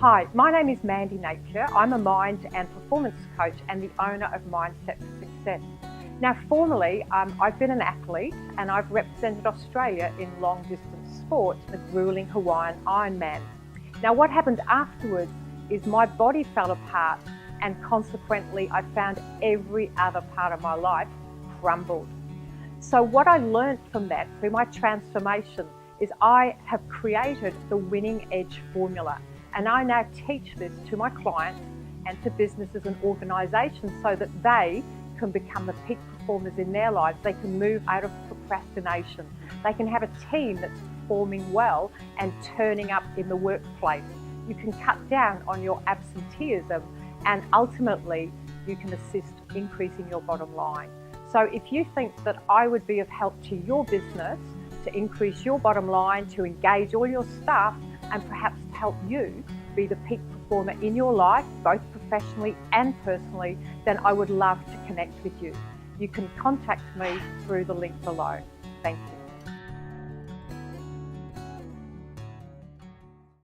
Hi, my name is Mandy Napier. I'm a mind and performance coach and the owner of Mindset for Success. Now, formerly, I've been an athlete and I've represented Australia in long distance sport, the grueling Hawaiian Ironman. Now, what happened afterwards is my body fell apart and consequently I found every other part of my life crumbled. So what I learned from that through my transformation is I have created the winning edge formula. And I now teach this to my clients and to businesses and organisations so that they can become the peak performers in their lives. They can move out of procrastination. They can have a team that's performing well and turning up in the workplace. You can cut down on your absenteeism and ultimately you can assist increasing your bottom line. So if you think that I would be of help to your business, to increase your bottom line, to engage all your staff, and perhaps to help you be the peak performer in your life, both professionally and personally, then I would love to connect with you. You can contact me through the link below. Thank you.